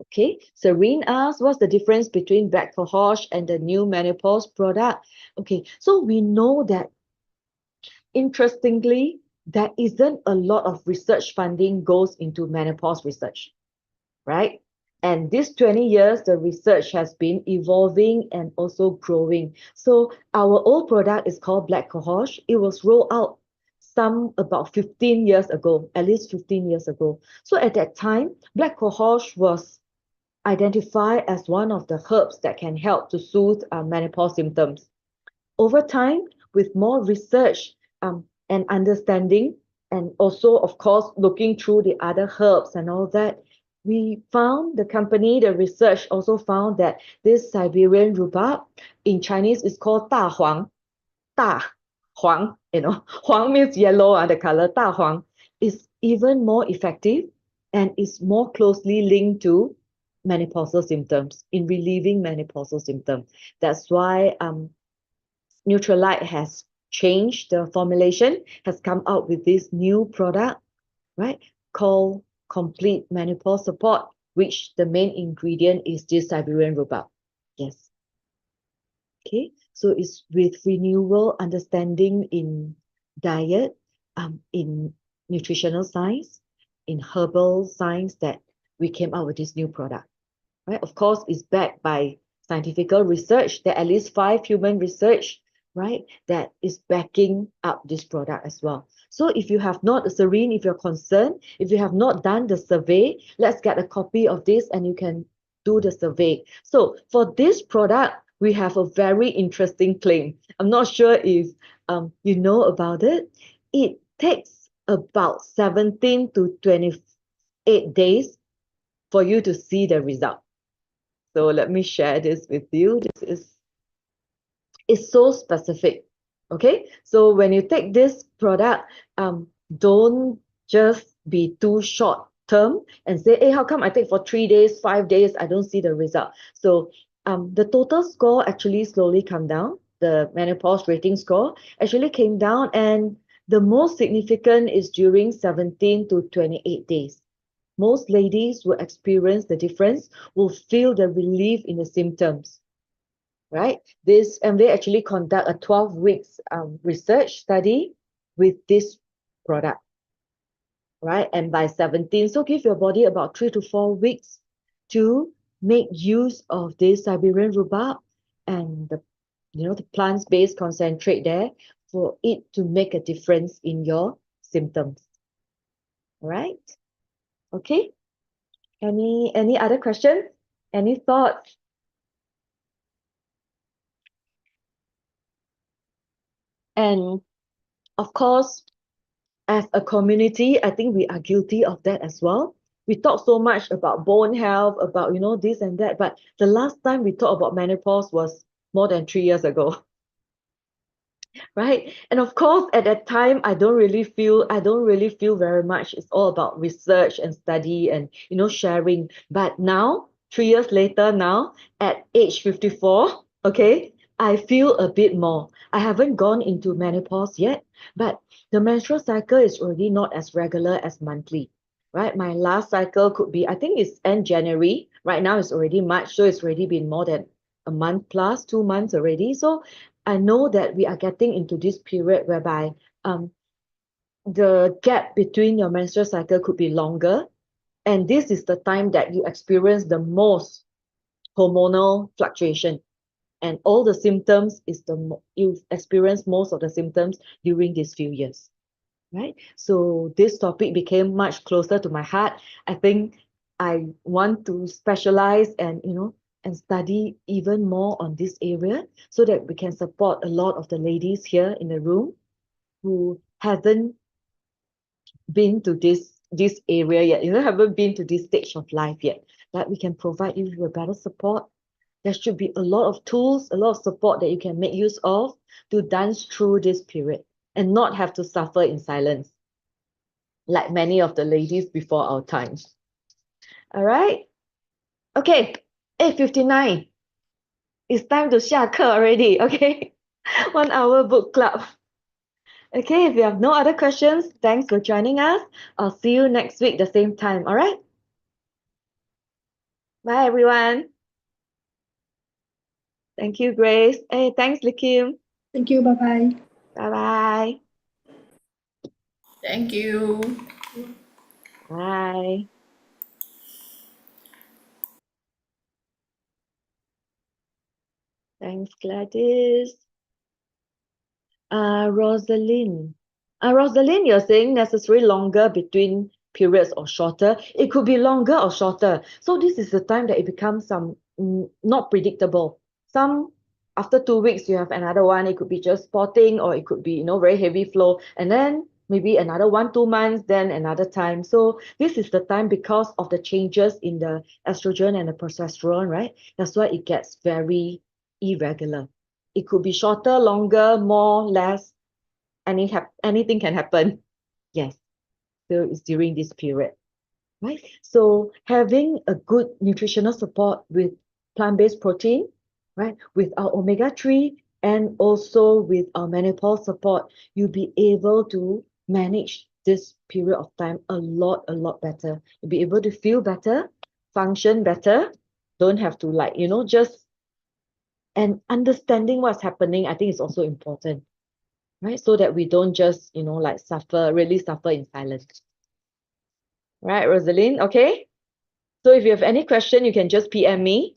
A: Okay, Serene asks, what's the difference between Black Cohosh and the new menopause product? Okay, so we know that, interestingly, there isn't a lot of research funding goes into menopause research, right? And this 20 years, the research has been evolving and also growing. So our old product is called Black Cohosh. It was rolled out some about 15 years ago, at least 15 years ago. So at that time, Black Cohosh was identified as one of the herbs that can help to soothe menopause symptoms. Over time, with more research and understanding, and also, of course, looking through the other herbs and all that, the research also found that this Siberian rhubarb in Chinese is called 大黄, Huang means yellow, the color, 大黄, is even more effective and is more closely linked to menopausal symptoms, in relieving menopausal symptoms. That's why Nutrilite has changed the formulation, has come out with this new product, right, called Complete Menopause Support, which the main ingredient is this Siberian rhubarb. Yes. Okay, so it's with renewal understanding in diet, in nutritional science, in herbal science that we came out with this new product. Right? Of course, it's backed by scientific research. There are at least 5 human research, right, that is backing up this product as well. So if you have not, Serene, if you're concerned, if you have not done the survey, let's get a copy of this and you can do the survey. So for this product, we have a very interesting claim. I'm not sure if you know about it. It takes about 17 to 28 days for you to see the result. So let me share this with you. This is so specific. Okay, so when you take this product, don't just be too short term and say, hey, how come I take for 3 days, 5 days, I don't see the result. So the total score actually slowly come down. The menopause rating score actually came down, and the most significant is during 17 to 28 days. Most ladies will experience the difference, will feel the relief in the symptoms, right? And they actually conduct a 12 weeks research study with this product, right? And by 17, so give your body about 3 to 4 weeks to make use of this Siberian rhubarb and the plants-based concentrate there for it to make a difference in your symptoms. All right? Okay. Any other questions? Any thoughts? And of course, as a community, I think we are guilty of that as well. We talk so much about bone health, about this and that, but the last time we talked about menopause was more than 3 years ago. Right? And of course, at that time, I don't really feel very much. It's all about research and study and sharing. But now, 3 years later, now at age 54, okay, I feel a bit more. I haven't gone into menopause yet, but the menstrual cycle is already not as regular as monthly. Right? My last cycle could be, I think it's end January. Right now it's already March, so it's already been more than a month plus, 2 months already. So I know that we are getting into this period whereby the gap between your menstrual cycle could be longer. And this is the time that you experience the most hormonal fluctuation. And all the symptoms you experience most of the symptoms during these few years. Right? So this topic became much closer to my heart. I think I want to specialize and study even more on this area so that we can support a lot of the ladies here in the room who haven't been to this area yet, haven't been to this stage of life yet. But we can provide you with better support. There should be a lot of tools, a lot of support that you can make use of to dance through this period and not have to suffer in silence like many of the ladies before our time. All right? Okay, 8:59. It's time to 下课 already, okay? 1 hour book club. Okay, if you have no other questions, thanks for joining us. I'll see you next week, the same time, all right? Bye, everyone. Thank you, Grace. Hey, thanks, Likim.
C: Thank you. Bye-bye.
A: Bye-bye.
D: Thank you.
A: Bye. Thanks, Gladys. Rosalind. Rosalind, you're saying necessarily longer between periods or shorter. It could be longer or shorter. So this is the time that it becomes not predictable. Some after 2 weeks you have another one. It could be just spotting, or it could be very heavy flow, and then maybe another 1-2 months, then another time. So this is the time because of the changes in the estrogen and the progesterone, right? That's why it gets very irregular. It could be shorter, longer, more, less. Anything can happen. Yes. So it's during this period, right? So having a good nutritional support with plant-based protein, right, with our omega-3 and also with our menopause support, you'll be able to manage this period of time a lot better. You'll be able to feel better, function better, don't have to just and understanding what's happening, I think is also important, right? So that we don't just, really suffer in silence. Right, Rosalind? Okay. So if you have any question, you can just PM me.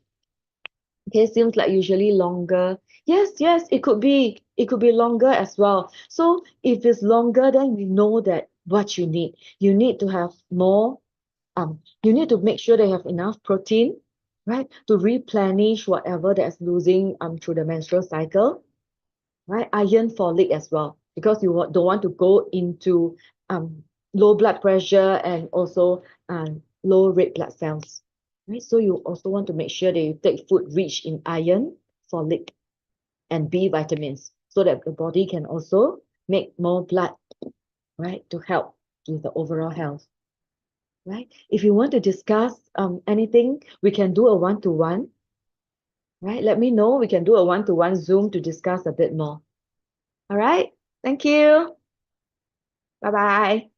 A: Okay, seems like usually longer. Yes, it could be. It could be longer as well. So if it's longer, then we know that what you need. You need to have more, you need to make sure they have enough protein, right? To replenish whatever that's losing through the menstrual cycle, right? Iron, folic as well, because you don't want to go into low blood pressure and also low red blood cells, right? So you also want to make sure that you take food rich in iron, folic, and B vitamins so that the body can also make more blood, right, to help with the overall health, right? If you want to discuss anything, we can do a one-to-one, right? Let me know. We can do a one-to-one Zoom to discuss a bit more. All right. Thank you. Bye bye.